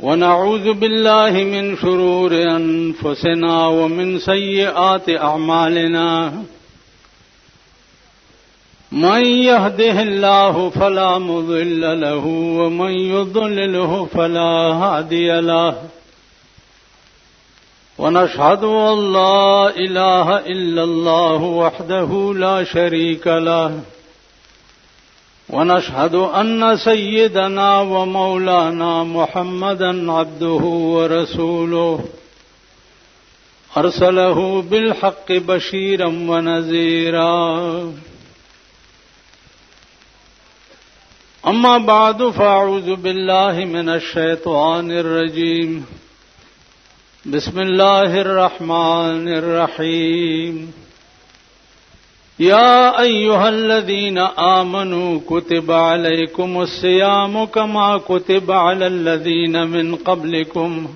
ونعوذ بالله من شرور أنفسنا ومن سيئات أعمالنا من يهده الله فلا مضل له ومن يضلله فلا هادي له ونشهد أن لا إله إلا الله وحده لا شريك له ونشهد أن سيدنا ومولانا محمدا عبده ورسوله أرسله بالحق بشيرا ونذيرا أما بعد فأعوذ بالله من الشيطان الرجيم بسم الله الرحمن الرحيم يا أيها الذين آمنوا كتب عليكم الصيام كما كتب على الذين من قبلكم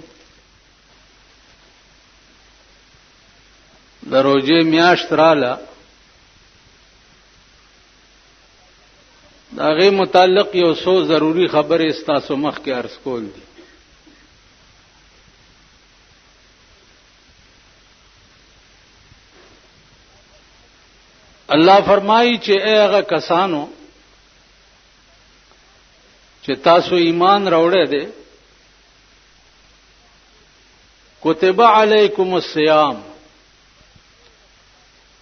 دروجه میاشت راله داغه متعلق یو څو ضروری خبره استاسو مخ کې عرض کول دي. الله فرمایي چې اے هغه کسانو چې تاسو ایمان راوړی دی کتب علیکم الصیام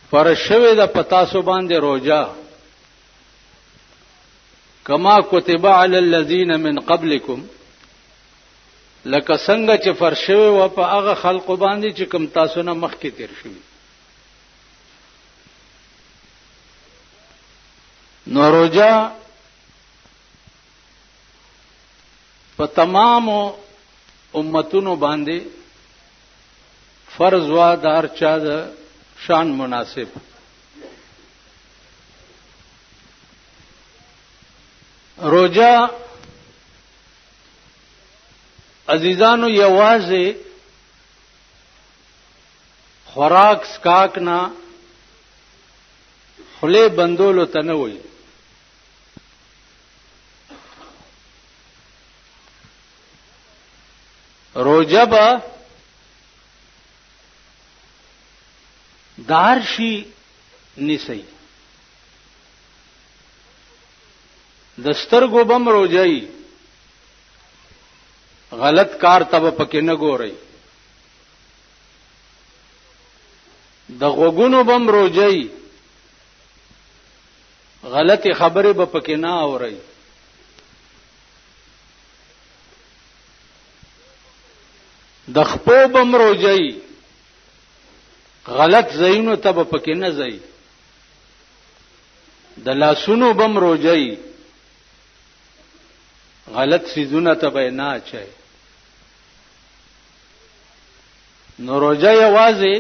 فرض شوی ده په تاسو باندې روزه کما کتب علی الذین من قبلکم لکه څنګه چې فرض شوی و په هغه خلقو باندې چې کوم تاسو نه مخکې تیر شوي. نو روزه په تمامو امتونو باندې فرض وا د هر چا د شان مناسب. روزه عزیزانو یوازې خوراک سکاک نه خله بندولو ته نه وایي. روزه به دارشي نسی دسترګو بم روزي غلط کار تب پکې نه ګوري د غوګونو بم روزي غلطی خبره به پکې نه اوري د خپو بم روزي غلط زینو ته به پکې نه ځي د لاسونو بم روزي غلط سيزونه ته به نه اچي. نو روزه یوازې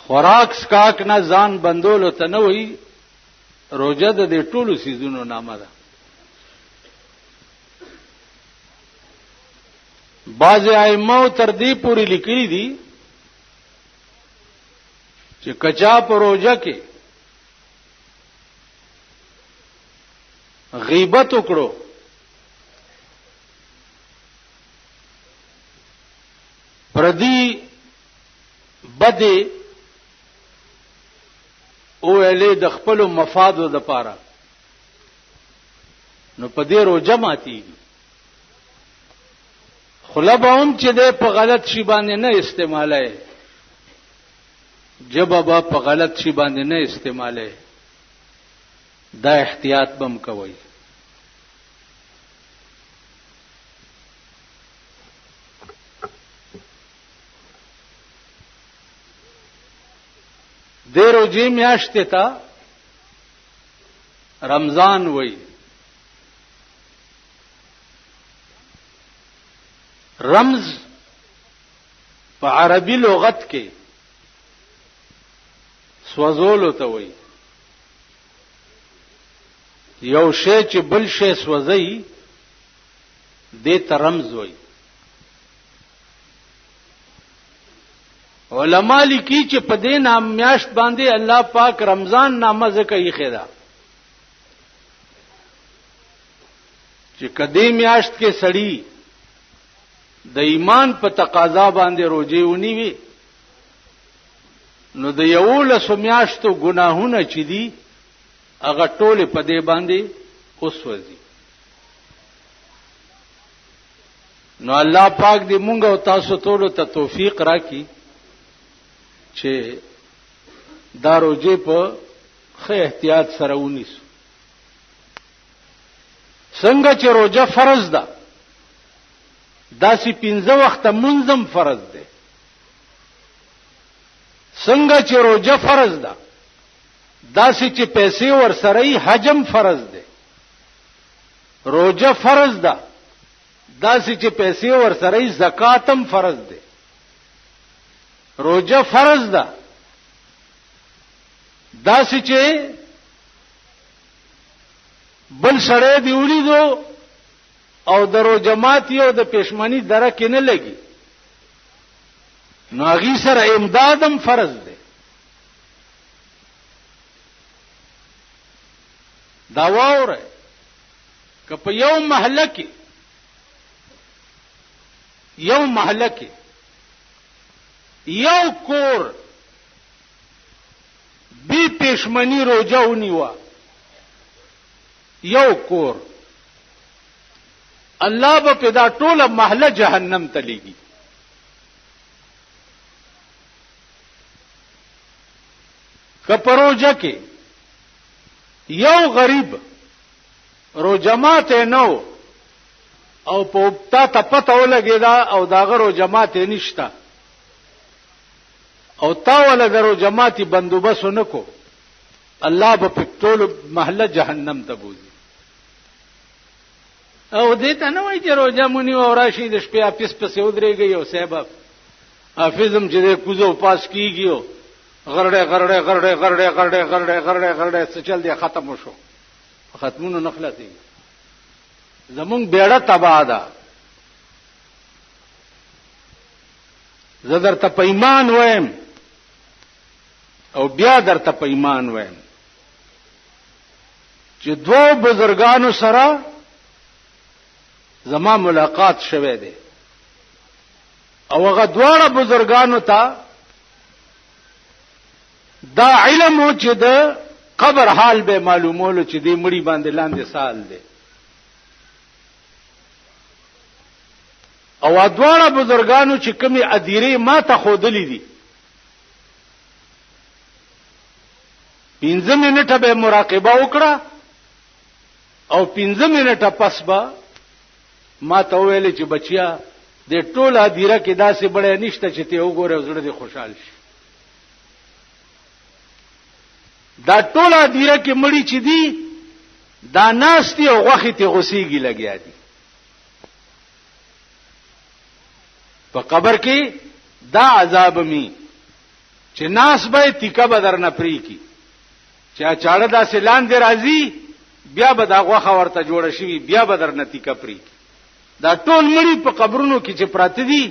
خوراک سکاک نه ځان بندولو ته نه وي. روزه د دې ټولو سيزونو نامه ده. بعض ائمه تر دې پوری لیکلي دي چې کچا په روزه کې غیبت وکړو پردی بده او اله د خپل مفادو د پاره نو په دې روزه ماتيږي. خلبهم چې د په غلط شی باندې نه استعماله جبابا په غلط شی باندې نه استعماله دا احتیاط بم کوي. د روزې میاشت ته رمضان وای. رمز په عربي لغت کې سوزول ته وای. یو شی چې بل شی سوځي دې ته رمز وای. علماء لیکي چې په دې نام میاشت باندې الله پاک رمضان نامه ځکه یې خېدا چې کدی میاشت کې سړی د ایمان په تقاضا باندې روزه ونیوي نو د یو لسو میاشتو ګناهونه چې دي هغه ټول په دې باندې اوسوځي. نو الله پاک دې مونږ او تاسو ټول ته توفیق راکړي چې دا روزه په ښه احتیاط سره ونیسو. څنګه چې روزه فرض ده داسې 15 وخته منظم فرض ده. څنګه چې روزه فرض ده داسې چې پیسې ورسره حجم فرض ده. روزه فرض ده داسې چې پیسې ورسره زکاتم فرض ده. روزه فرض ده داسې چې بل سړی دی ولیدو او درو جماعت یو د پښمنی درکه نه لګي نو هغه سره امدادم فرض ده. دا وره که په یو محله کې یو کور بی پښمنی روزه ونیوا یو کور الله به پیدا ټوله محله جهنم ته لېږي. که په روزه کې یو غریب روزه ماته نو او په تا پته ولګېدا او داغه روزه ماته نشتا او تا ولا درو جماعتي بندوبس نکو الله به ټول محله جهنم ته بوزي. او دې ته نه وایي چې روزه مونږ او راشي د شپې اپس پسې ودرېږي او صاحب حافظم چې کوزو پاس کیږي غرړې څه چل دی ختم شو ختمونو نخلتي زمونږ بیړه تباہ ده. زه درته په ایمان وایم او بیا درته په ایمان وایم چې دوه بزرګانو سره زما ملاقات شوه دی او هغه دواړه بزرګانو ته دا علم و چې د قبر حال به معلومولو چې دې مړی باندې لاندې سال دی او دواړه بزرګانو چې کومي اديره ما ته خودلې دي 15 منټه به مراقبه وکړه او 15 منټه پس به ما ته ویل چې بچیا د ټوله اديره کې داسې بړې نشته چې ته وګوره زړه دې خوشحال شي. دا ټوله اديره کې مړی چې دي دا ناشتي او غوخي ته غسیږي لګیا دي. په قبر کې دا عذاب می چې ناس به تیکه بدر نه پری کی چا چاړه دا سلان دی راځي بیا به دا غوخه ورته جوړ شي بیا بدر نه تیکه پری کی. دا ټول مړي په قبرونو کې چې پراته دي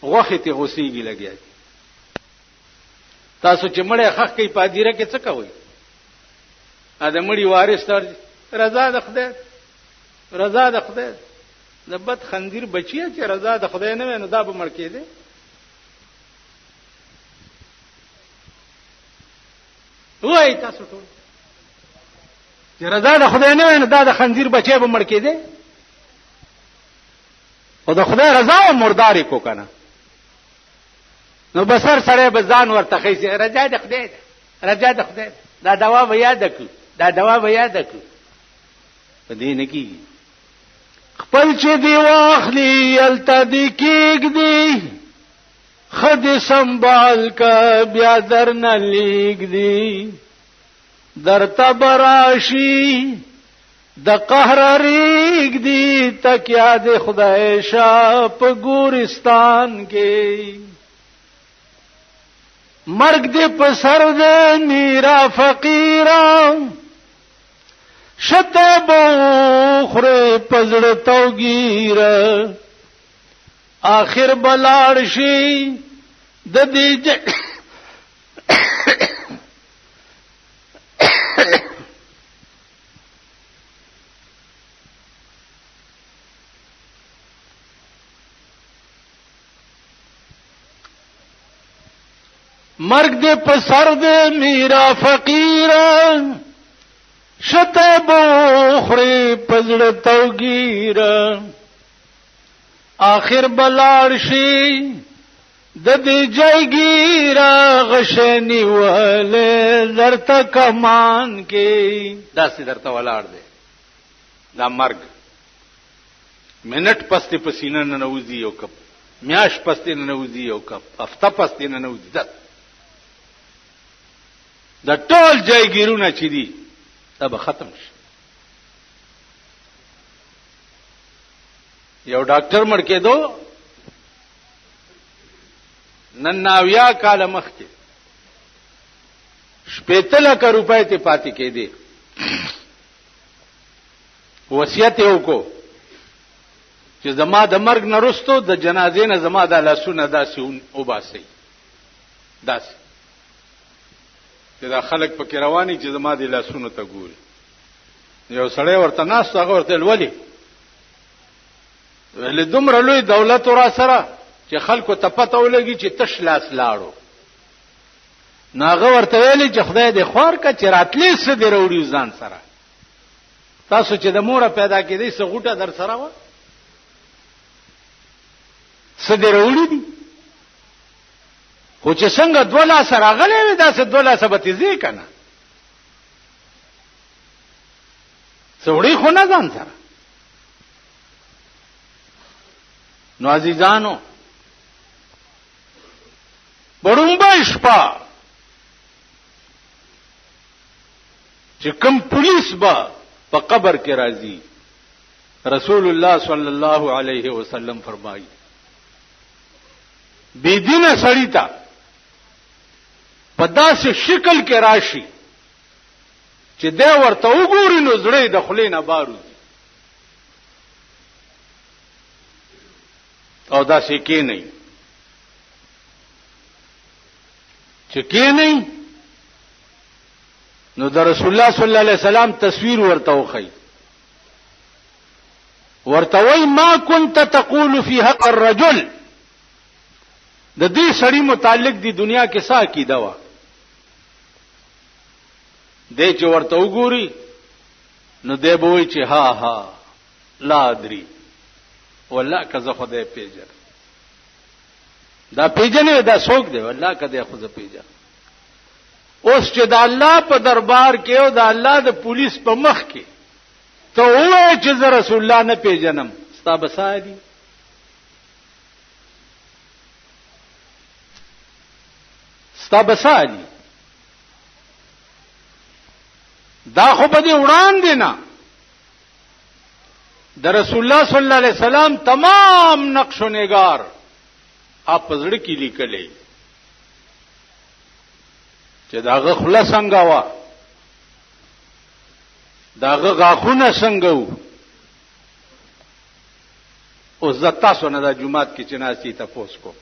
غوخه ته غسیږي لګیا دي. تاسو چې مړی خخ کوي پادیره کې څه کوي؟ ا د مړی وارث تر رضا د خدای د بد خندیر بچیا چې رضا د خدای نه نو دا به مړ کېده. وای تاسو ټول چې رضا د خدای نه نو دا د خندیر بچي به مړ کېده او د خدای رضا او مرداري کو کنه نو بسر سره به ځان ورته خېسي رضا د خدای دا دوا به یاد کړو په دې نه کیږي. خپل چې دی واخلی الته دی کېګ دی خد سنبال کا بیا در نه لیګ دی در تبراشی د قهر ریګ دی تکیا د خدای شاپ ګورستان کې مرګ دې په سر دې میرا فقیران شته بوخره پزړ توګیر آخر بلاړ شي د دې مرگ دے پسر دے میرا فقیرا شتے بوخری پزڑتو گیرا آخر بلارشی ددی جای گیرا غشنی والے درتا کمان کے دا سی درتا ولار دے دا مرگ منٹ پستی پسینہ ننوزی یو کپ میاش پستی ننوزی یو کپ هفته پستی ننوزی دا ټول جایګیرونه چې دي دا به ختم شي. یو ډاکټر مړ کېدو نن 90 کال مخکې 80 لک روپۍ ته پاتې کېدې وصیت یې وکړو چې زما د مرګ نه وروسته د جنازې نه زما د لاسونه داسې وباسئ داسې چې دا خلک پکې رواني چې زما د لاسونو ته ګوري. یو سړی ورته ناست هغه ورته ولي ولې دومره لوی دولت را سره چې خلکو ته پته ولګي چې تش لاس لاړو. ناغه ورته ویلي چې خدای دې خوار کا چې راتلې څه دې وروړي ځان سره. تاسو چې د موره پیدا کېدې څه غوټه در سره و څه دې وروړي دي خو چې څنګه 2 لاس راغلي وي دا څه 2 لاس به تیزی کنه څوړي خو نه ځان سره. نو عزیزانو برومبا شپه چې کوم پولیس با په قبر کې راځي رسول الله صلی الله علیه وسلم فرمایي بی دینه سړی ته په داسې شکل کې راشي چې دا ورته وګوري نو زړه د خلینو بارو او داسې کې نه چې کې نه نو د رسول الله صلی الله علیه وسلم تصویر ورته وخی ورته وای ما كنت تقول في حق الرجل د دې سړی متعلق دی دنیا کې څه عقیده و دې چې ورته وګوري نو دې به وای چې ها ها لا ادري والله کزه خدای پیژن دا پیژنې دا څوک دی والله کده خو زه پیژن. اوس چې د الله په دربار کې او د الله د پولیس په مخ کې ته وایې چې زه رسول الله نه پیژنم ستا بسادي ستا بسادي دا خو په دې وړاندې نه د رسول الله صلی الله علیه وسلم تمام نقش و نگار اپ زړه کې لیکلې چې داغه خلاص څنګه وا داغه غاخونه څنګه وو او زتا سونه د جمعات کې چناسي تاسو کو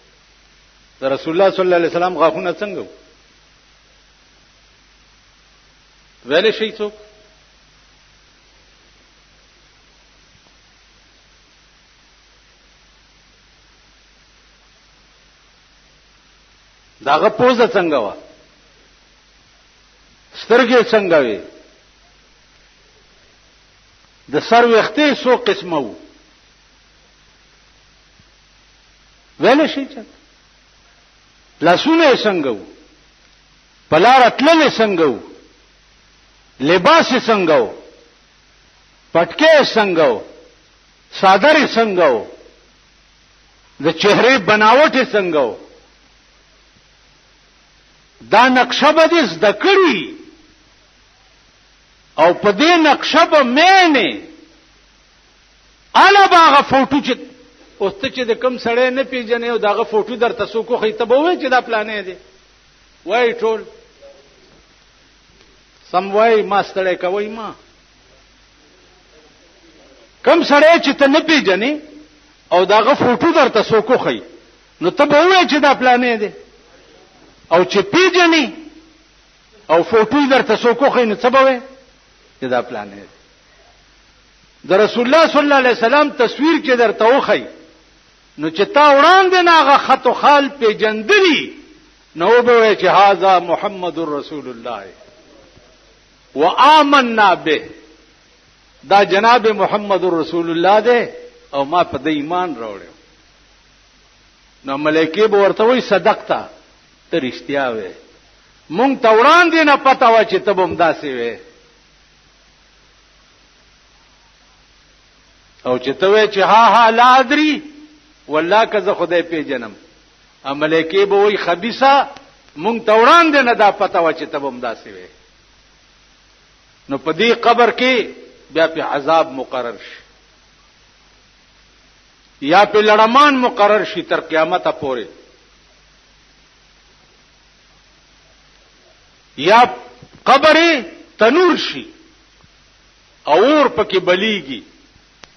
د رسول الله صلی الله علیه وسلم غاخونه څنګه وو ویلې شي څوک داغه پوزه څنګه وا سترګې څنګه وي د سر وختې سو قسمه وو ویل شي چې لاسونه څنګه وو پلار اتلل څنګه وو لباس څنګه وو پټکې څنګه وو صادر څنګه وو د چهره بناوټ څنګه وو دا نقشه به دې زده کړی او په دې نقشه به مینه الا باغه فوټو چې اوس ته چې د کم سړی نه پیژنې او داغه فوټو درته څوک خو ته به وای چې دا پلانې دی وای ټول سم وای ما ستړی کوي ما کم سړی چې ته نه پیژنې او داغه فوټو درته څوک خو نو ته به وای چې دا پلانې دی او چې پیژنې او فوټو درته څوک خو نو څه به وای چې دا پلانې دی. د رسول الله صلی الله علیه وسلم تصویر چې درته وخی نو چې تا وړاندې ناغه خط او خال پیجندلی نو به چې هاذا محمد رسول الله وآمنا به، دا جناب محمد رسول الله دی او ما په دې ایمان راوړم. نو ملائکه به ورته وایي صدقتا، ته رښتیا وې، مونږ ته وړاندې نه پته و چې ته به همداسې وې، او چې ته وې چې ها لا ادري والله که زه خدای پیژنم. ملائکه به وایي خبيثه، مونږ ته وړاندې نه دا پته و چې ته به همداسې وې. نو په دې قبر کې بیا په عذاب مقرر شي یا په لړمان مقرر شي تر قیامت پورې، یا قبر تنور شي او اور پکې بلیږي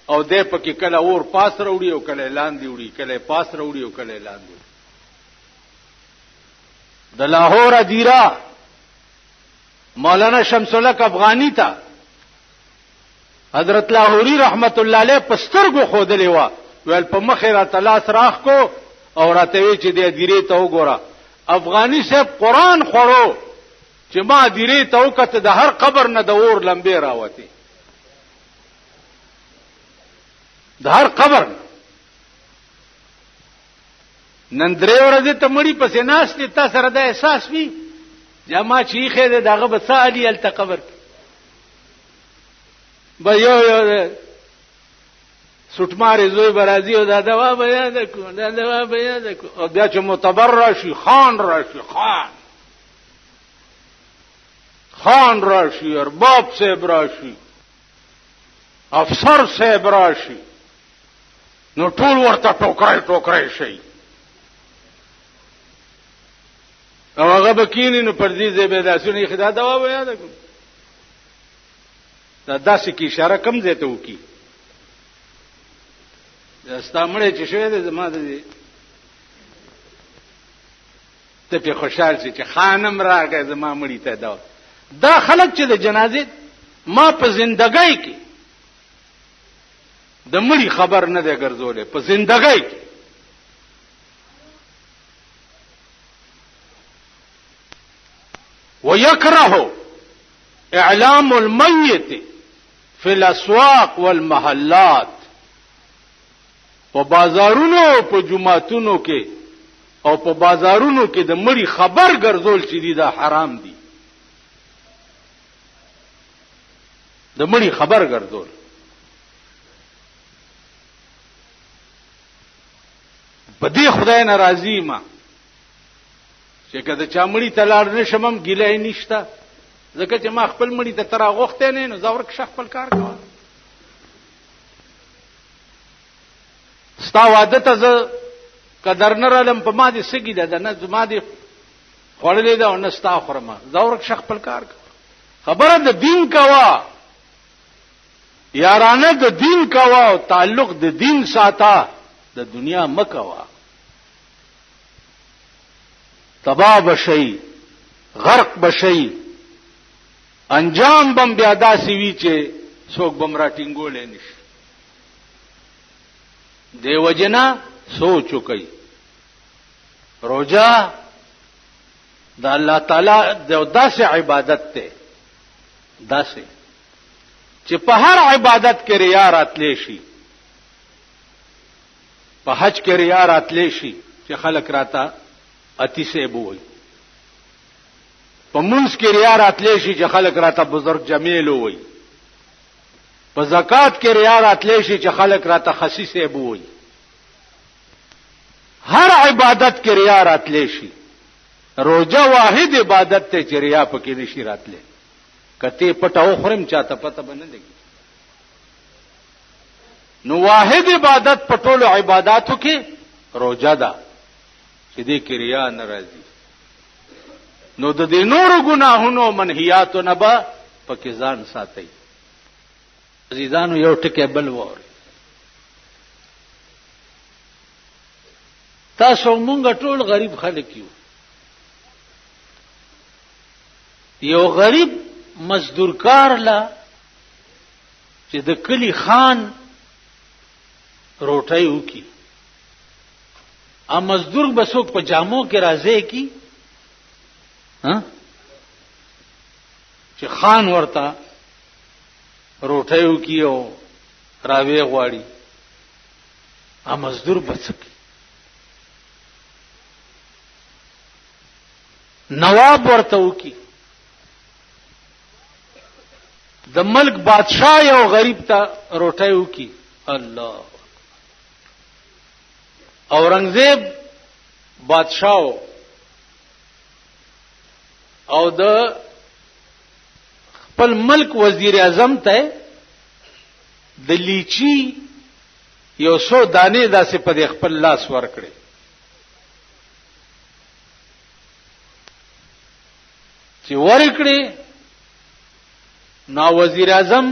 او دې پکې کله اور پاس وروړي او کله لاندې وړي، کله پاس وروړي او کله لاندې وړي. د لاهور ادیرا مولانا شمس الحق افغانی ته حضرت لاہوری رحمت الله علیه پسترګو خودلې و، ویل په مخه را تلاس راخ کو او راته وی چې دې ادیره ته وګوره. افغانی صاحب قران خورو چې ما ادیره ته وکړه، د هر قبر نه د اور لمبې راوتی، د هر قبر. نن درې ورځې ته مړی پسې ناشته، تا سره د احساس وی جما چیخه ده دغه بسالی ال قبر به یو سټمارې زوی برازي او دا دوا بیان کو، دا دوا بیان کو، او بیا چې معتبر راشي خان راشي، خان راشي، ارباب صاحب راشي، افسر صاحب راشي، نو ټول ورته ټوکرای شي او هغه بکینی نو پر دې زبیداسونه خدا دوا بیان کو. دا داسې کی اشاره کم زیته وکي استامړې چې شوی د زما د ته په خوشحال شي چې خانم راغی زما مړی ته. دا خلک چې د جنازې ما په زندګۍ کې د مړی خبر نه دی ګرځولې، په زندګۍ کې ويكره اعلام الميت في الاسواق والمحلات، په بازارونو په جمعاتونو کې او په بازارونو کې د مړي خبر ګرځول چې دي دا حرام دي. د مړي خبر ګرځول په دې خدای ناراضي ما چې کله چا مړی ته لاړ نشم ګیلای نشته، ځکه چې ما خپل مړی ته تر غوښته نه نو زاور کې خپل کار کوم. ستا واده ته زه قدر نه رالم په ما دي سګی ده نه زما دي خړلې ده او نه ستا خرمه، زاور کې خپل کار کوم. خبره د دین کوا یارانه، د دین کوا او تعلق د دین ساته، د دنیا مکوا. تباہ بشي، غرق بشي، انجام بم بیا داسې وی چې څوک بم راټینګولې نشي. دیو جنا سوچ وکي روزه د الله تعالی د داسې عبادت ته، داسې چې په هر عبادت کې ریا راتلی شي، په حج کې ریا راتلی شي چې خلک راته اتی سے بوئی، په منځ کې ریا راتلی شي چې خلک راته بزرگ جمیل وي، په زکات کې ریا راتلی شي چې خلک راته خسیس بوئی، هر عبادت کې ریا راتلی شي. روزه واحد عبادت ته چې ریا پکې نشي راتلی، کته پټاو خورم چاته پته بنه لګي. نو واحد عبادت پټول عبادتو کې روزه ده چې دې کې ریا ناراضي. نو د دې نورو ګناهونو منهیاتو نه به پکې ځان ساتي. عزیزانو یو ټکی بل وره، تاسو مونږ ټول غریب خلک یو. یو غریب مزدورکار لا چې د کلی خان روټي وکي، ا مزدور بسوک په جامو کې راځي کی چې خان ورته روټیو کیو راوی غواړي ا مزدور بچکی نواب ورته وکي د ملک بادشاہ یو غریب ته روټیو کی الله اورنګزیب بادشاہ او د خپل ملک وزیر اعظم ته د لیچی یو څو دانې داسې په خپل لاس ورکړي چې ورکړي نو وزیر اعظم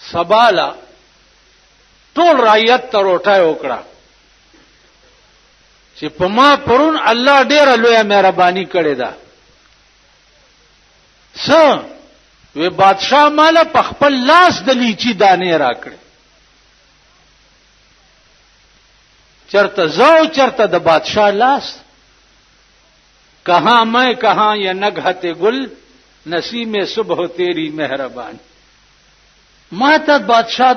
سباله ټول رعیت ته روټه وکړه چې په ما پرون الله ډېر لوی مهرباني کړې ده څه وی بادشاہ مال په خپل لاس د لیچی دانې راکړي چرته زو چرته د بادشاہ لاس کہاں میں کہاں یہ نگہت گل نسیم صبح تیری مہربانی ما ته بادشاہ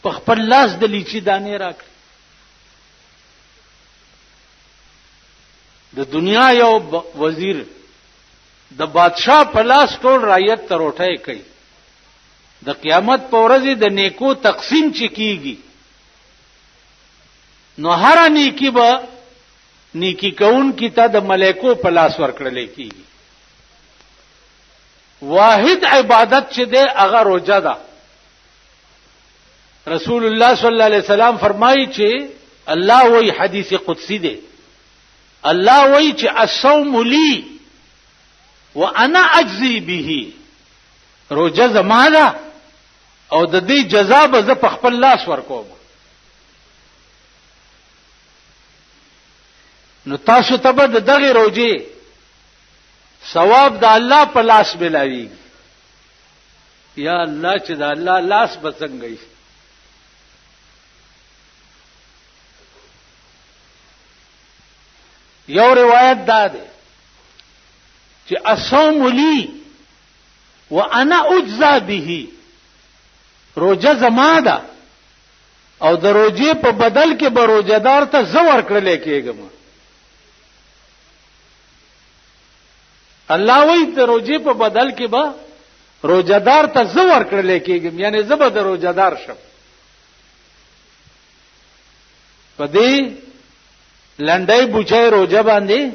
په خپل لاس د لیچی دانې راکړي د دنیا یو وزیر د بادشاہ په لاس ټول رعیت ته روټه کوي د قیامت په ورځ د نیکو تقسیم چې کیږي نو هر نیکی به نیکی کون کی ته د ملائکو په لاس ورکړل کیږي واحد عبادت چې ده هغه روزه ده رسول الله صلی الله علیه وسلم فرمایي چې الله وی حدیث قدسی ده الله وی چې الصوم لی وانا اجزی به روزه زمانہ او د دې جزا به ز په خپل لاس ورکوم نو تاسو ته به دغه روزه ثواب د الله په لاس ملاوي یا الله چې د الله لاس بڅنګي یو روایت دا ده چې الصوم لی وانا اجزا به روزه زما ده او د روزه په بدل کې به روزدار ته زور کړل کېږم الله وی د روزه په بدل کې به روزدار ته زور کړل کېږم یعنی زبر د روزدار شم په دې لنډای بوچای روزه باندې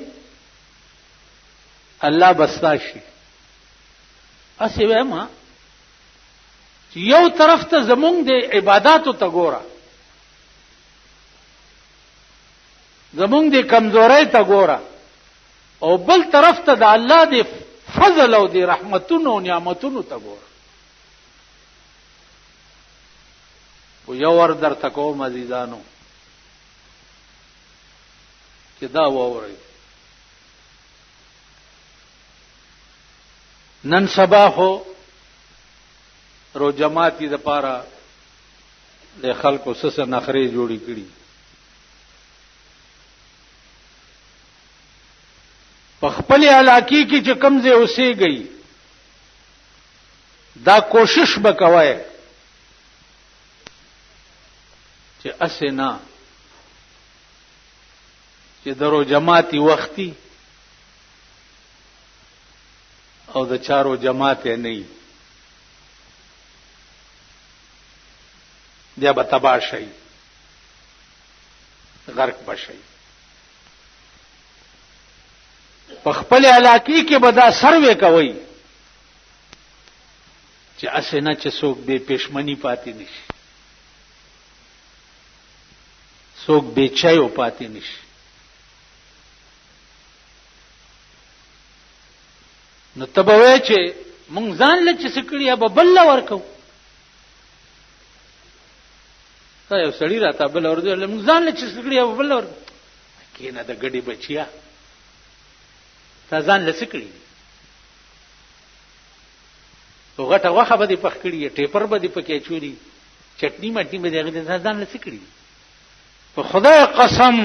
الله بستاشي اسی وېما چې یو طرف ته زمونږ د عبادتو ته ګوره زمونږ د کمزورۍ ته ګوره او بل طرف ته د الله د فضل او د رحمتونو او نعمتونو ته ګوره و یو ور درته کوم عزیزانو چې دا ووري نن سبا خو روجماتی د پاره د خلکو سسه نخري جوړی کړي په خپل علاقې کې چې کمزې اوسېږي دا کوشش وکوي چې اسنه چې درو جماعتي وختي او د چارو جماعت نه وي بیا به تباہ شي غرق بشي په خپل علاقې کې به دا سروې کوي چې اسنه چې څوک به پښمنی پاتې نشي څوک به چایو پاتې نشي نو تبوي چې مونږ ځان له چې سکړیا به بل ورکو تا یو سړی راته بل ورته مونږ ځان له چې سکړیا به بل ورکو کینه د ګډي بچیا تا ځان له سکړی وګټه واخه به دې پخ کړی ټیپر به دې پکې چوری چټنی مټنی به دې ځان له سکړی په خدای قسم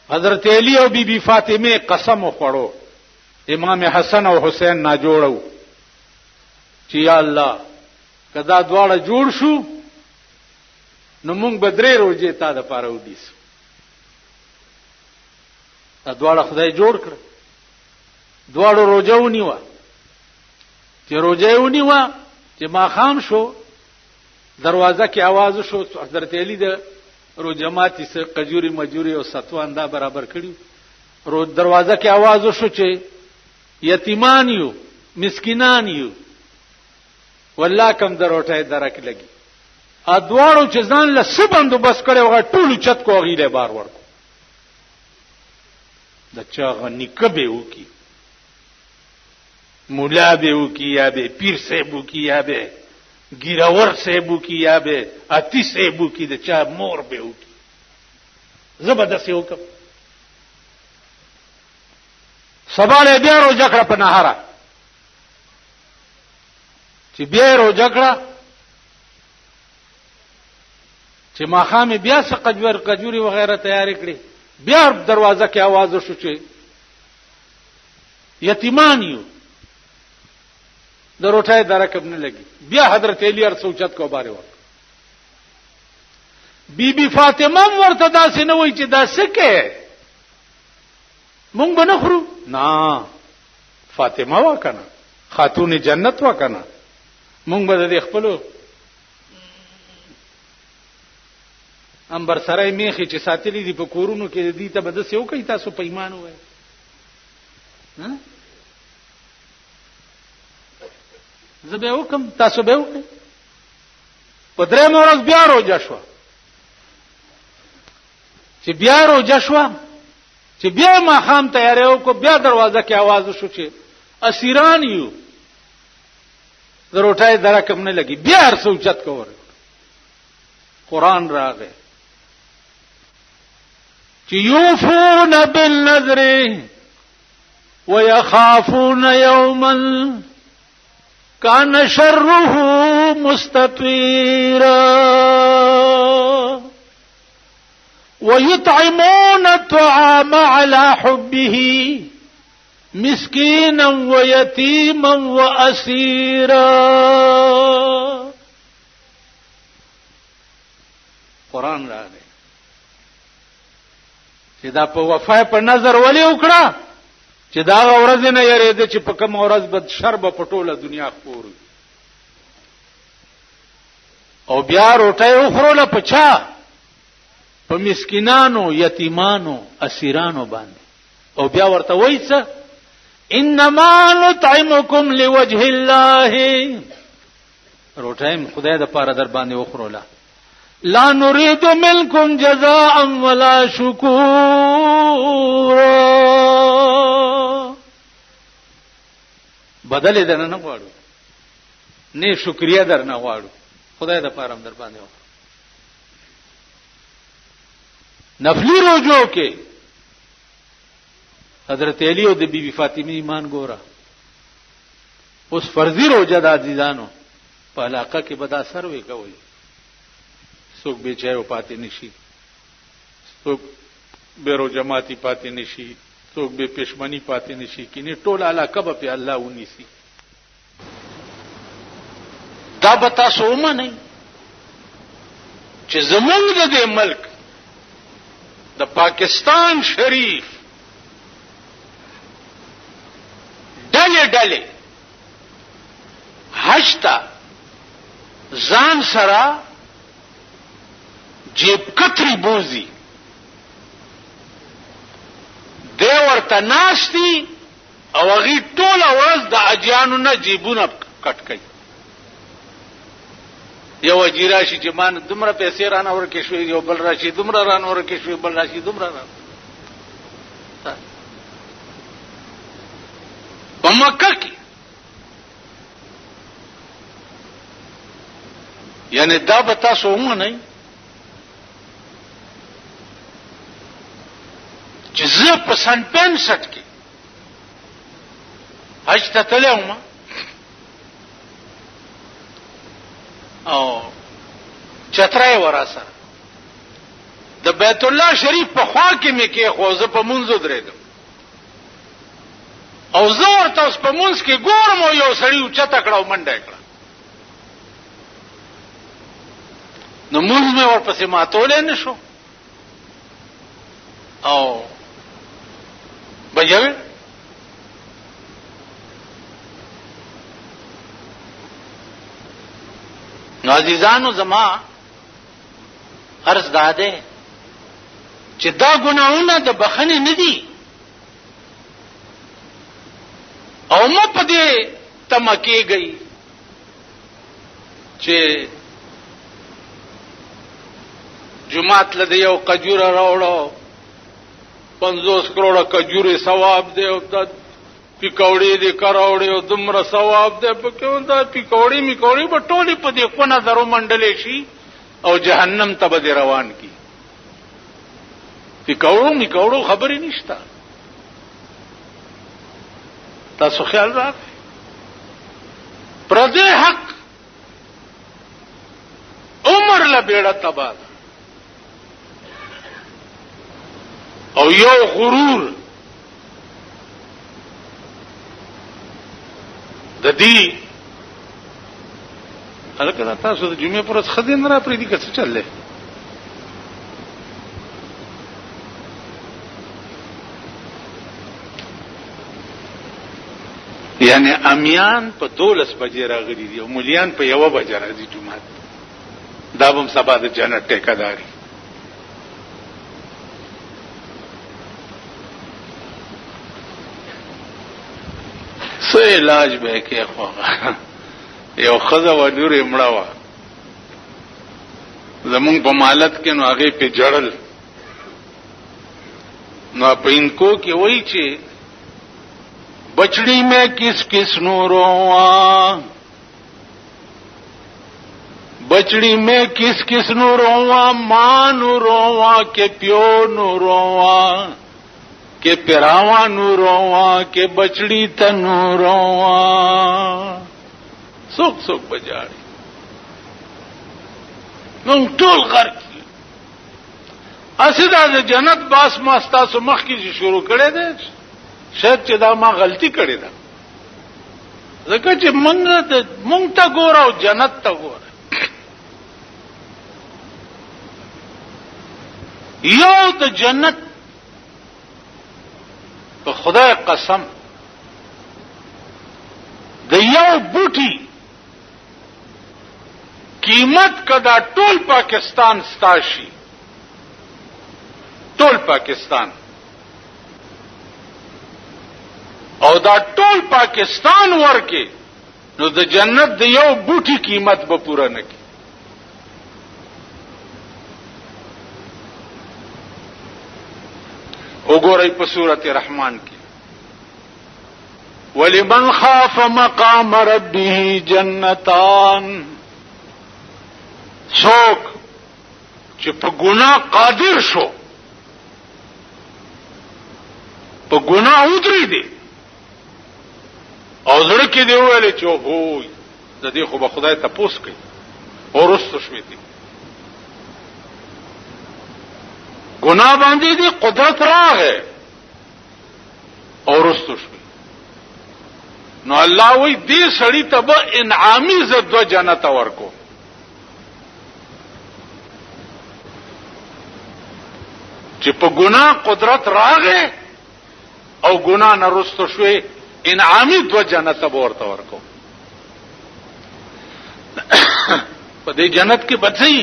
حضرت علی او بی بی فاطمه قسم وخړو امام حسن او حسین نا جوړو چې یا الله کدا دواړه جوړ شو نو موږ بدرې روزه تا د پاره ودیس دا دواړه خدای جوړ کړ دواړو روزه ونیوه چې روزه ونیوه چې ما خام شو دروازه کې आवाज شو حضرت علی د روزه ماتي سره قجوري مجوري او ستوان دا برابر کړی دروازه کې आवाज شو چې یتیمان یو مسکینان یو والله کم دروټه درک لګي ا دواړو چې ځان له سبندو بس کړي وغه ټولو چت کو غیله بار ورکو د چا غنی کبه وکي مولا به وکي یا به پیر صاحب وکي یا به ګیراور صاحب وکي یا به اتی صاحب وکي د چا مور به وکي زبردست وکم سباله بیا رو جکړه په نهاره چې بیا رو جکړه چې ماخامه بیا څه قجوري وغیرہ تیار کړي بیا دروازه کې आवाज وشو چې یتیمان یو د روټای درکب نه لګي بیا حضرت علی ارسوچت کو باره ور بیبي فاطمه ورته داسې نه وای چې داسې کې مونږ به نه خورو نه فاطمه وکنه خاتون جنت وکنه مونږ به د خپلو انبر سره میخي چې ساتلې دي په کورونو کې دي ته بده سیو کوي تاسو په ایمان وای ها زبې وکم تاسو به وکم په درې مورز بیا روزه شو چې بیا روزه شو چې بیا ما خام تیارې کو بیا دروازه کې आवाज شو چې اسیران یو دروټای درکم نه لګي بیا هر سوچت کوور قران راغی چې یوفون بالنذر ويخافون يوما كان شره مستطيرا ويطعمون الطعام على حبه مسكينا ويتيما واسيرا قران راغی چې دا په وفای په نظر ولې وکړه چې دا ورځ نه یریده چې په کوم ورځ بد شر به پټوله دنیا خور او بیا روټي وخروله پچا په مسکینانو یتیمانو اسیرانو باندې او بیا ورته وایي څه انما نطعمکم لوجه الله روټي خدای د پاره در باندې وخروله لا نريد منكم جزاء ولا شكورا بدل دې نه غواړو نه شکریا در نه غواړو خدای د پاره در باندې وکړه نفلی روزو کې حضرت علی او د بیبي فاطمه ایمان ګوره اوس فرضي روزه د عزیزانو په علاقه کې به دا سروي کوي څوک به چایو پاتې نشي څوک به رو جماعتي پاتې نشي څوک به پښمنی پاتې نشي کینه ټول علاقه به په الله ونیسي دا به تاسو ومنئ چې زمونږ د دې ملک د پاکستان شریف ډلې حج ته ځان سره جیب کتری بوزي دی ورته ناشتي او هغه ټول ورځ د اجیانو نه جیبونه کټ کوي یو اجیراشي چې مان دومره پیسې رانه ورکې شوې یو بل راشي دومره رانه ورکې شوې بل راشي دومره رانه په مکه کې یعنی دا به تاسو ومنئ چې زه په سن 65 کې حج ته تلم او چترای ورا سره د بیت الله شریف په خوا کې مې کې خوځه په منځو درېدم او زه ورته اوس په مونځ کې ګورم او یو سړي اوچته کړه او منډه کړه. نو مونځ مې ورپسې ماتولی نه شو او بجوي نو عزیزانو زما عرض داده چې دا ګناهونه د بخښنې نه دي او مو په دې تمه کېږئ چې جمعات لده یو کجوره راوړو 50 کروڑه کجوري ثواب دی او د پیکوړې دې کراوړې او دومره ثواب دی په کوم دا پیکوړې میکوړې په ټولي په دې کو نظر منډلې شي او جهنم ته به روان کی. پیکوړو میکوړو خبرې نشته. تاسو خیال راکړئ پردې حق عمر له بیړه تباد او یو غرور د دې هلکه تاسو د جمعې پر ورځ خدای نه را پرې دي که څه چل دی یعنی امیان په 12 بجې راغلي دي او مولیان په 1 بجې راځي جمعه دا به سبا د جنت ټیکاداري. څه علاج به کې خو یو خزه و نورې مړه وه زمونږ په مالت کې نو هغې پې جړل نو په انکو کې وایي چې بچڑی میں کس کس نو رواں بچڑی میں کس کس نو رواں ماں نو رواں کہ پیو نو رواں کہ پیراواں نو رواں کہ بچڑی تنو رواں سوک سوک بجاڑی نو ټول غر کی اسدا د جنت باس ماستا سو مخ کی شروع کړي ده شاید چې دا ما غلطی کړې ده ځکه چې مونږ ته ګوره او جنت ته ګوره یو د جنت په خدای قسم د یو بوټي قیمت کدا ټول پاکستان ستاشي ټول پاکستان او دا ټول پاکستان ورکه نو د جنت د یو بوټي قیمت به پورا نه کی. وګورئ په سورۃ رحمان کې ولمن خاف مقام ربه جنتان څوک چې په ګناه قادر شو په ګناه ودرې دي او زړه کې دی ویل چې هوی د دې خو به خدای ته پوس کوي او رستو شوي دي ګناه باندې دي قدرت راغې او رستو شوي نو الله وی دې سړی ته به انعامي زد و جنت ورکو چې په ګناه قدرت راغې او ګناه نه رستو شوي انعامی 2 جنت ورته ورکو په دې جنت کې بچي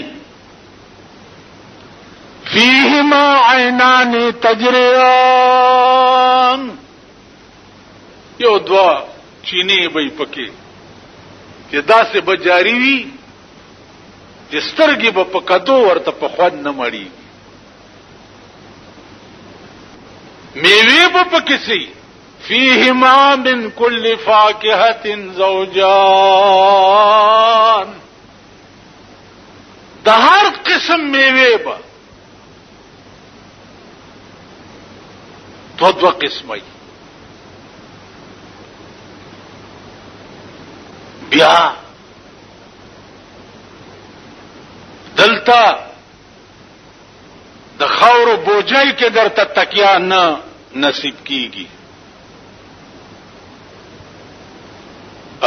فیهما عینان تجریان یو 2 چینه به پکې چې داسې بجاری وي چې سترګې به په کدو ورته په خود نه مړي میوه به پکې سي فیهما من کل فاکهة زوجان د هر قسم میوه به 2 قسمه بیا دلتا د خاور بوجای کې درته تکیا نه نصیب کیږي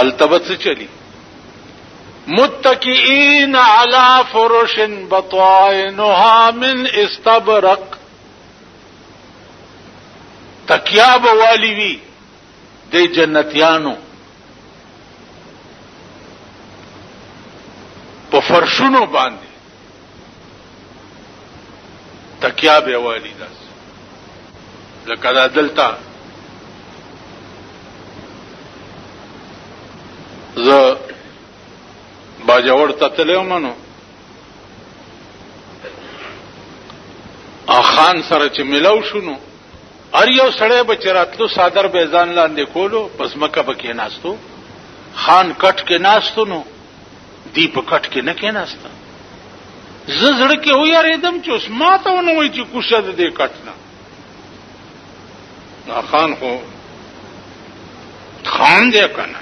التبت چلی متکئین علی فرش بطائنها من استبرق تکیاب والی وی دی جنتیانو په فرشونو باندې تکیاب والی داس لکه دا دلتا زه باجوړ ته تلو منو خان سره چې ملو شونو ار یو سړی به چراتلو صادر به ځان لاندې کولو پس مکه به کې ناستو خان کټ کې ناستو نو دی په کټ کې نه کې ناستا زړه کې و یاریدم چې اوس ماته ونه وای چې کوشه دې کټ نه خان خو خان دې کنه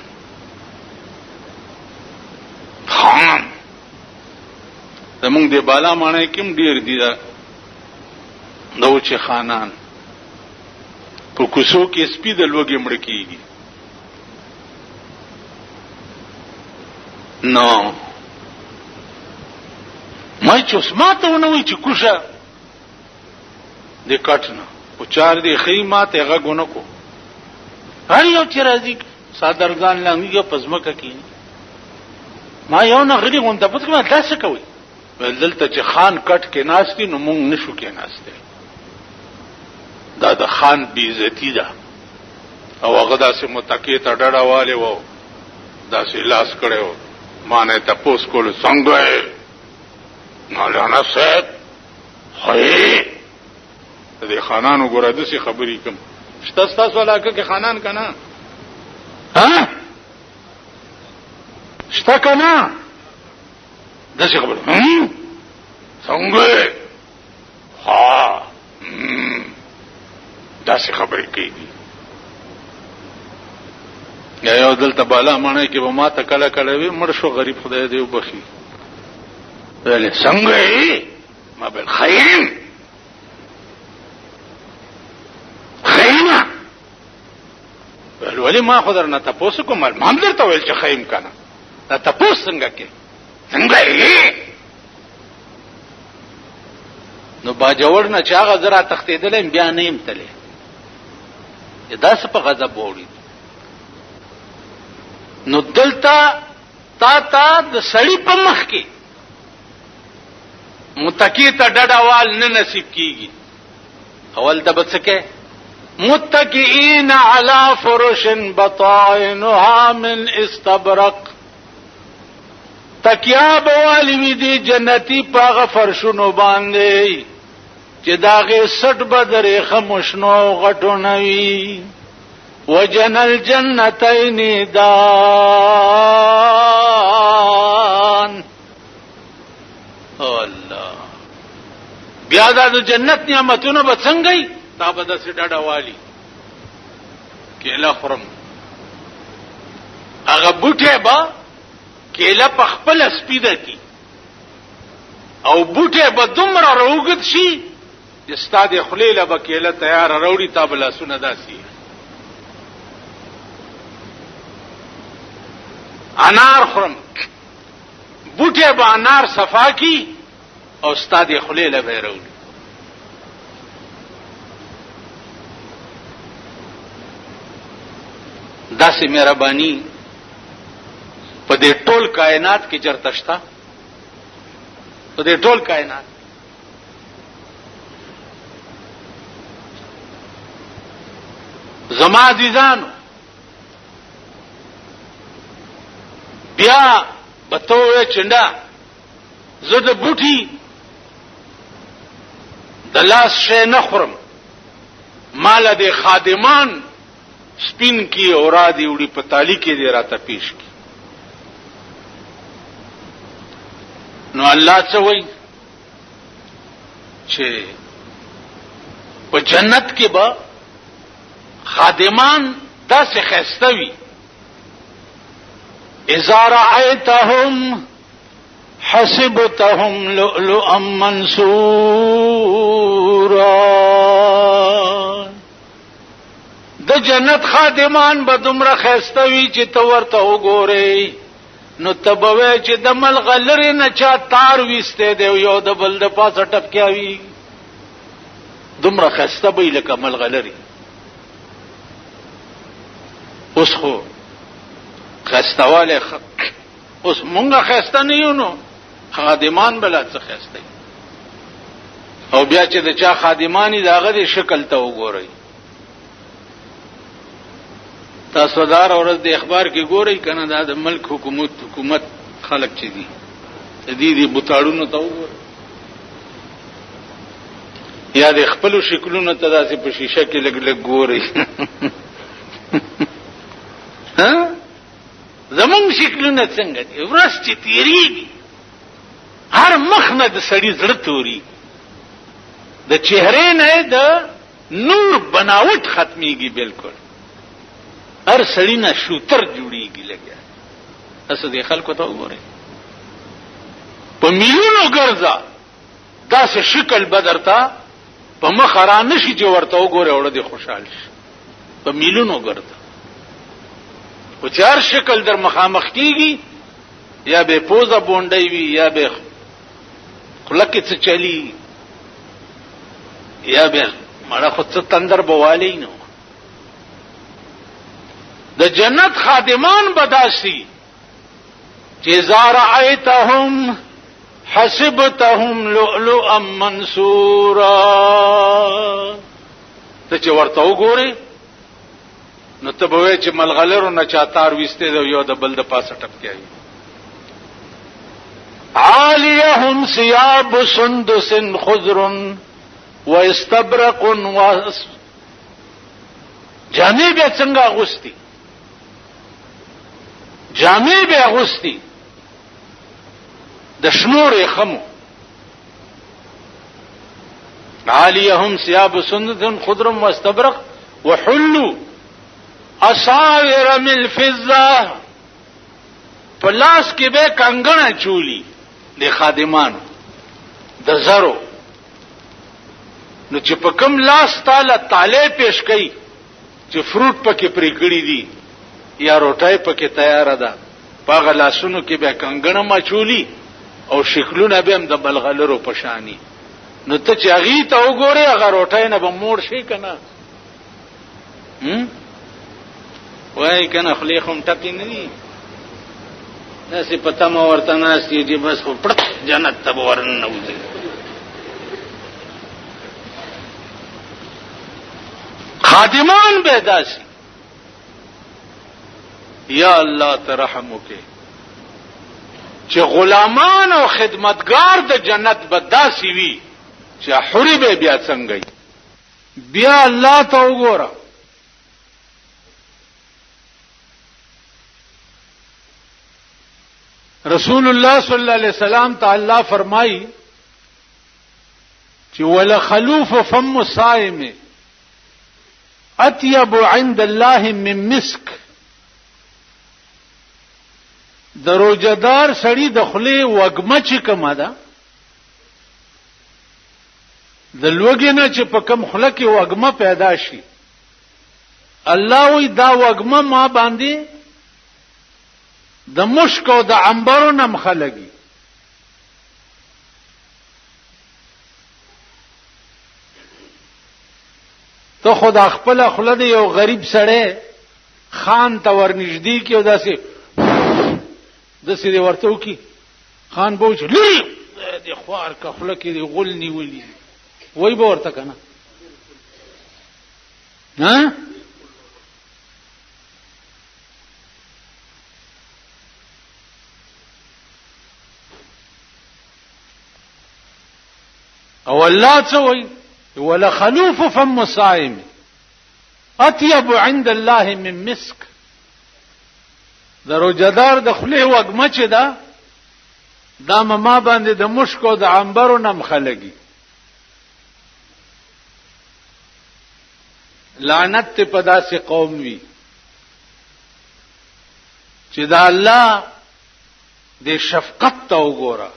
خان زمونږ د بالا معنی کوم ډیر دي دا نو چې خانان په کوڅو کې سپید لوګي مړ کیږي نو مای چې اسماته ونوي چې کوشه د کټنه او چار دی خیمات هغه غونو کو هر یو چې راځي صادرګان لنګي پزمکه کینی ما یو نه غړي غونډه پټ کړه تاسو کوي دلته چې خان کټ کې ناشتي نو مونږ نشو کې ناشته دا د خان بی عزتی ده او هغه داسې متکی ته ډډه والے وو داسې لاس کړو مانه تاسو کول څنګه مولانا صاحب هي دې خانانو ګوره د څه خبرې کوم شته تاسو علاقه کې خانان کنا ها شته کنا د څه خبره څنګه ها دا څه خبرې کوي یا یو دلته بالا معنی کې به ما ته کله کله وي مړ شو غریب خدای دې وبخي ویل څنګه ما بل خیر خیمه ولی ما خو درنه تاسو کوم ما درته ویل چې خیم کنه دا تاسو څنګه کې څنګه نو باجوړ نه چاغه زرا تختیدل بیا نه يم تله دا څه په غضب ووري نو دلتا تا د سړی په مخ کې متکی ته ډډاوال نه نصیب کیږي اول د بچکه متکئین علی فرش بطائنها من استبرق تکیا بوالی وی دی جنتی پاغه فرشونو باندې چې داغه سټ بدرې خموشنو غټو نوي وجن الجنتین دان الله بیا د جنت نعمتونو به څنګه تا به د سټاډه والی کېلا خرم هغه بوټه با کېلا په خپل سپیده کی او بوټه به دومره روغت شي چې ستاده خلیله به کېلا تیار راوړي تا بلا سونه داسي انار خرم بوټه به انار صفا کی او ستاده خلیله به راوړي داسې مهرباني په دې ټول کائنات کې چرته شته په دې ټول کائنات زما عزیزانو بیا بتوې چندا زه د بوټي د لاس شې نه خورم مال د خادمان سپین کی اورا دی وړي په تالی کې دی راته پیش کی نو الله څه وایي چې په جنت کې به خادمان داسې خسته وي اذا رأيتهم حسبتهم لؤلؤا منثورا د جنت خادمان به دومره ښایسته وي چې ته ورته وګورې نو ته به وایې چې د ملغلرې نه چا تار ویستی دی یو د بل د پاسه ټپکیاوي دومره ښایسته به یې لکه ملغلرې. اوس خو ښایستهوالی اوس مونږه ښایسته نه یو نو خادمان به لا څه ښایسته وي. او بیا چې د چا خادمانی د هغه د شکل ته وګورئ. تاسو دار ورځ د اخبار کې ګورئ کنه دا د ملک حکومت خلک چې دي دې بوتاړونو ته وګورئ یا د خپل شکلونو ته داسې په شیشه کې لګ لګ ګورئ. ها زمونږ شکلونه څنګه دي ورځ چې تیریږي هر مخ نه د سړي زړه توري د چهرې نه د نور بناوټ ختميږي بالکل هر سړی نه شوتر جوړیږي لګیا. اسه دې خلکو ته وګورئ په میلیونو ګرځا داسې شکل بدرتا په مخ را نشي چې ورته وګورئ وړه دې خوشحال شي په میلیونو ګرځا او چې هر شکل در مخامخ کیږي یا به پوزه بونډي وي یا به خلک څه چلی یا به مړه خود څه تندر بوالی نو. د جنت خادمان بداسي چې زارعتهم حسبتهم لؤلؤا منثورا ته چې ورته وګوري نو ته به وایې چې ملغلرو نه چاتار وسته دی یو د بل د پاسه ټپکیږي. عالیهم ثياب سندس خضر واستبرق جامې به څنګه اغوستي جامې به اغوستي د شنو خمو. عالیهم ثياب سندس خضر واستبرق وحلوا اصاور من فضه پلاس کې به کنګڼه چولی د خادمانو د زرو نو چې په کوم لاس تعالی تاله پیش کړي چې فروټ پکې پرې کړی دي یا روټای پکې تیار ده په لاسونو کې به کنګڼه مچولی او شکلونه به هم د بلغلرو پشانی نو ته چې هغه ته وګورې هغه روټای نه به موړ شي کنه وای کنه خلیخم ټپی نه دي نسی پتا ما ورته ناستې دي بس خو پړ جنت ته ورننه وځي. خادمان به داسي یا الله ترحم وکي چې غلامان او خدمتگار د جنت به داسي وي چې حوري به بیا څنګه بیا الله ته وګوره رسول الله صلی الله علیه وسلم تعالی فرمایي چې ولا خلوف فم الصائم اطيب عند الله من مسك د روزدار سړی د خله وګمه چې کومه ده د لوګي نه چې په کم خله کې وګمه پیدا شي الله وی دا وګمه ما باندې د مشک او د عنبرو نم خلګي ته خدا خپل خله دی یو غریب سړی خان ته ورنږدې کې او داسې د سری ورته وکي خان بوج لري د خوار کا خله کې دی غل نیولې وای به ورته کنه ها او الله څه وای ولا خلوف فم الصائم اطيب عند الله من مسك دروجدار د خله وګمه چې دا ما باندې د مشک او د عنبرو نم خلګي لعنت په داسې قوم وي چې دا الله د شفقت ته وګوره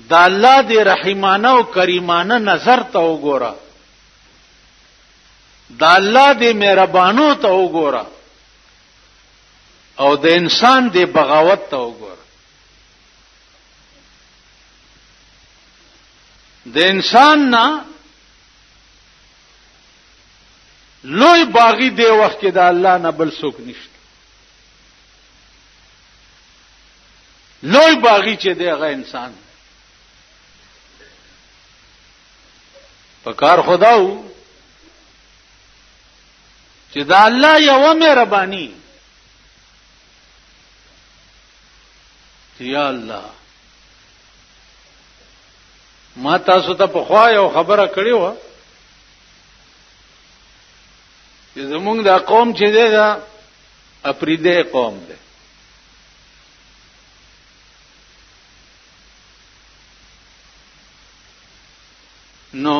دا الله دی رحیمانه او کریمانه نظر ته وګوره دا الله دې مهربانو ته وګوره او د انسان دې بغاوت ته وګوره. د انسان نه لوی باغی دی وخت کې د الله نه بل څوک نشته. لوی باغی چې دی هغه انسان. په کار خداو چې د الله یو مهرباني یا الله ما تاسو ته په خوا یو خبره کړې و چې زمونږ دا قوم چې دی دا اپریده قوم دی. نو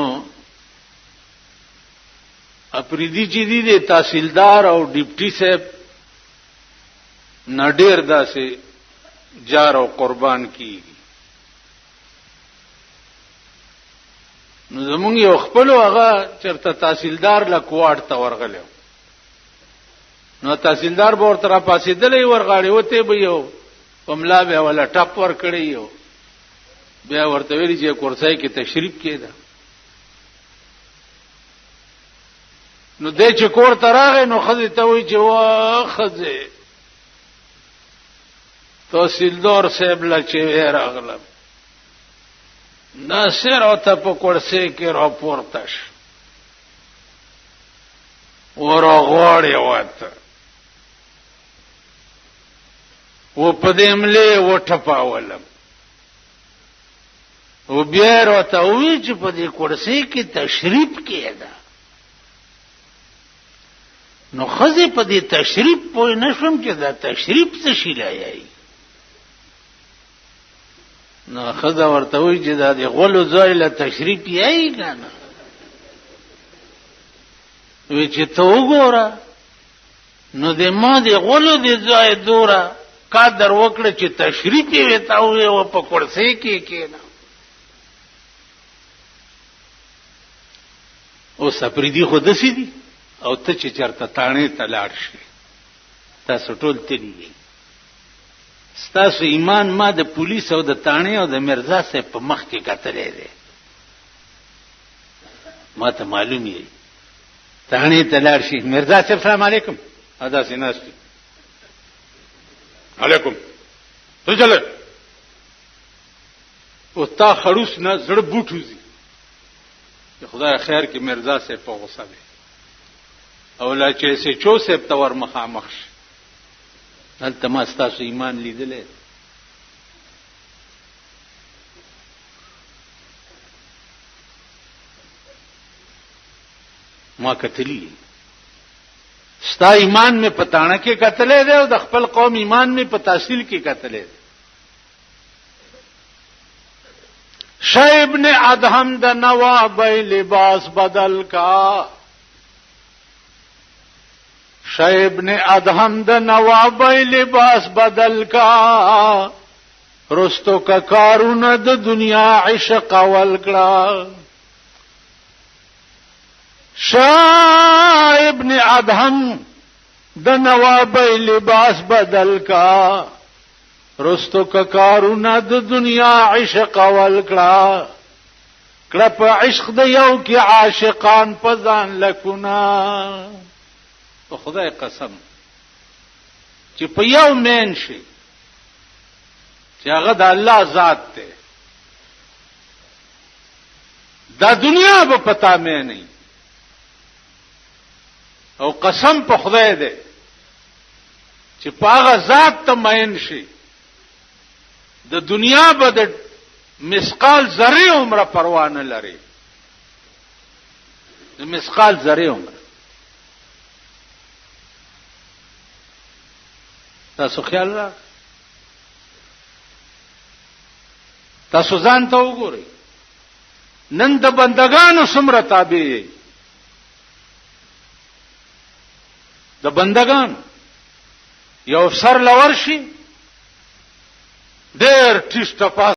اپریدی چې دی تحصیلدار او ډیپټي صاحب نډیر داسې جار او قربان کیږي. نو زمونږ یو خپلو هغه چرته تحصیلدار لکواړ ته ورغلو. نو تحصیلدار به ورته راپاسېدلی ورغاړې وته به یو په ملا به ولا ټپ ور کړی یو بیا ورته ویلي چې کورسای کې تشریف کېده. نو دې چې کور ته راغی نو ښځې ته وایي چې وا ښځې تحصیلدار صاحب له چې راغلم ناصر او ته په کورسۍ کې راپورته شو ورغواړې وته و په دې ملې وټپاولم و بیا راته ووایي چې په دې کورسۍ کې تشریف کېده. نو ښځې په دې تشریف پوه نه شوم چې دا تشریف څه شي لایي. نو ښځه ورته وایي چې دا د غولو ځای له تشریف یایي که نه. وی چې ته وګوره نو د ما د غولو د ځای دوره قدر وکړه چې تشریف یې ورته ووایي په کورسۍ کې کېنه. اوس اپریدي خو داسې دي او ته چې چرته تاڼې ته لاړ شي تاسو ټول تللی یئ. ستاسو ایمان ما د پولیس او د تاڼې او د مرزا صاحب په مخ کې کتلی دی. ما ته معلوم یې تاڼې ته لاړ شي مرزا صاحب سلام علیکم داسې ناست وي علیکم څه چله او تا خړوس نه زړه بوټ وځي خدای خیر کې مرزا صاحب په غوسه دی او لا چې سې چو صاحب ته ور مخامخ شي هلته ما ستاسو ایمان لیدلی. ما کتلی ستا ایمان میں پتاڼه کې کتلی دی او د خپل قوم ایمان میں په تحصیل کې کتلی دی. شیب نے ادهم د نواب لباس بدل کا شیب نے ادهم د نواب لباس بدل کا رستو کا کارون د دنیا عشق ولکړه. شیب نے ادهم د نواب لباس بدل کا رستو کا کارون د دنیا عشق ولکړه. کړه په عشق د یو کې عاشقان پزان لکونا. په خدای قسم چې په یو مین شي چې هغه د الله ذات دی دا دنیا به پتا مې نه او قسم په خدای دی چې په هغه ذات ته مین شي د دنیا به د مسقال ذره عمره پروا نه لري. د مسقال ذره عمره تاسو خیال را تاسو ځان ته وګورئ نن د بندگانو څومره تابع د بندگان یو سر لور شي ډېر ټیسټه